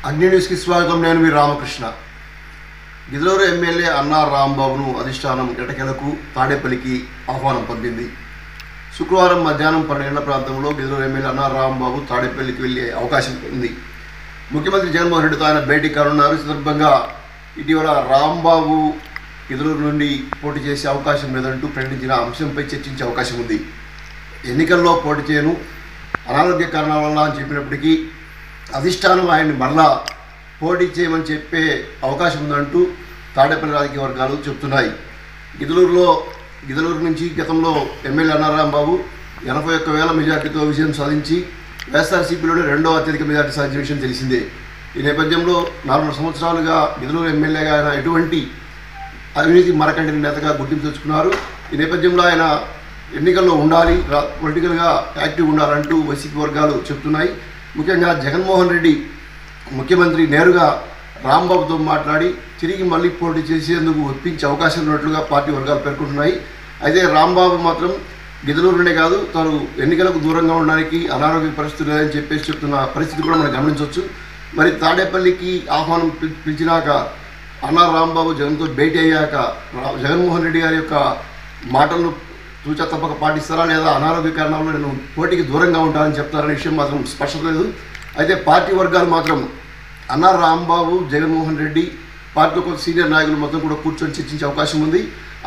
అగ్ని న్యూస్కి స్వాగతం. నేను మీ రామకృష్ణ. గిద్దలూరు ఎమ్మెల్యే అన్నార్ రాంబాబును అధిష్టానం ఎటకెలకు తాడేపల్లికి ఆహ్వానం పంపింది. శుక్రవారం మధ్యాహ్నం 12 గంటల ప్రాంతంలో గిద్దలూరు ఎమ్మెల్యే అన్నార్ రాంబాబు తాడేపల్లికి వెళ్లే అవకాశం ఉంది. ముఖ్యమంత్రి జగన్మోహన్ రెడ్డితో ఆయన భేటీ కానున్నారు. సందర్భంగా ఇటీవల రాంబాబు గిద్దలూరు నుండి పోటీ చేసే అవకాశం లేదంటూ ప్రకటించిన అంశంపై చర్చించే అవకాశం ఉంది. ఎన్నికల్లో పోటీ చేయను, అనారోగ్య కారణాల వల్ల అని చెప్పినప్పటికీ అధిష్టానం ఆయన్ని మరలా పోటీ చేయమని చెప్పే అవకాశం ఉందంటూ తాడేపల్లి రాజకీయ వర్గాలు చెబుతున్నాయి. గిద్దలూరు నుంచి గతంలో ఎమ్మెల్యే అన్నార్ రాంబాబు 81,000 మెజార్టీతో విజయం సాధించి వైఎస్ఆర్సీపీలోనే రెండో అత్యధిక మెజార్టీ సాధించిన విషయం తెలిసిందే. ఈ నేపథ్యంలో 4 సంవత్సరాలుగా గిద్దలూరు ఎమ్మెల్యేగా ఆయన ఎటువంటి అవినీతి మరకంటిని నేతగా గుర్తింపు తెచ్చుకున్నారు. ఈ నేపథ్యంలో ఆయన ఎన్నికల్లో ఉండాలి, పొలిటికల్గా యాక్టివ్ ఉండాలంటూ వైసీపీ వర్గాలు చెప్తున్నాయి. ముఖ్యంగా జగన్మోహన్ రెడ్డి ముఖ్యమంత్రి నేరుగా రాంబాబుతో మాట్లాడి తిరిగి మళ్ళీ పోటీ చేసేందుకు ఒప్పించే అవకాశం ఉన్నట్లుగా పార్టీ వర్గాలు పేర్కొంటున్నాయి. అయితే రాంబాబు మాత్రం గిద్దలూరునే కాదు, తాను ఎన్నికలకు దూరంగా ఉండడానికి అనారోగ్య పరిస్థితులు లేదని చెప్పేసి చెప్తున్న పరిస్థితి కూడా మనం గమనించవచ్చు. మరి తాడేపల్లికి ఆహ్వానం పిలిచినాక అన్నార్ రాంబాబు జగన్తో భేటీ అయ్యాక జగన్మోహన్ రెడ్డి గారి యొక్క మాటలను తూచా తప్పక పాటిస్తారా, లేదా అనారోగ్య కారణాల్లో నేను పోటీకి దూరంగా ఉంటానని చెప్తారనే విషయం మాత్రం స్పష్టత లేదు. అయితే పార్టీ వర్గాలు మాత్రం అన్నార్ రాంబాబు, జగన్మోహన్ రెడ్డి, పార్టీలో కొంత సీనియర్ నాయకులు మొత్తం కూడా కూర్చొని చర్చించే అవకాశం ఉంది.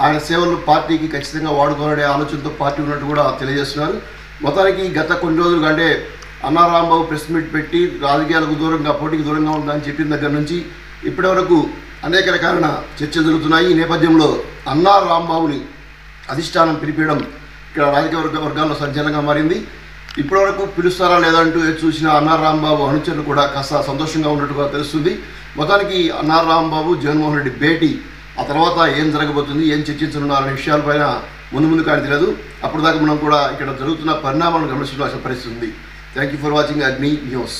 ఆయన సేవలు పార్టీకి ఖచ్చితంగా వాడుకోవాలనే ఆలోచనతో పార్టీ ఉన్నట్టు కూడా తెలియజేస్తున్నారు. మొత్తానికి గత కొన్ని రోజులుగా అంటే అన్నార్ రాంబాబు ప్రెస్ మీట్ పెట్టి రాజకీయాలకు దూరంగా, పోటీకి దూరంగా ఉందని చెప్పిన దగ్గర నుంచి ఇప్పటి వరకు అనేక రకాలైన చర్చలు జరుగుతున్నాయి. ఈ నేపథ్యంలో అన్నార్ రాంబాబుని అధిష్టానం పిలిపించడం ఇక్కడ రాజకీయ వర్గాల్లో సంచలనంగా మారింది. ఇప్పటివరకు పిలుస్తారా లేదంటూ చూసిన అన్నార్ రాంబాబు అనుచరులు కూడా కాస్త సంతోషంగా ఉన్నట్టుగా తెలుస్తుంది. మొత్తానికి అన్నార్ రాంబాబు, జగన్మోహన్ రెడ్డి భేటీ, ఆ తర్వాత ఏం జరగబోతుంది, ఏం చర్చించనున్నారనే విషయాలపైన ముందు కానీ తెలియదు. అప్పటిదాకా మనం కూడా ఇక్కడ జరుగుతున్న పరిణామాలను గమనించాల్సిన పరిస్థితి ఉంది. థ్యాంక్ యూ ఫర్ వాచింగ్ అగ్ని న్యూస్.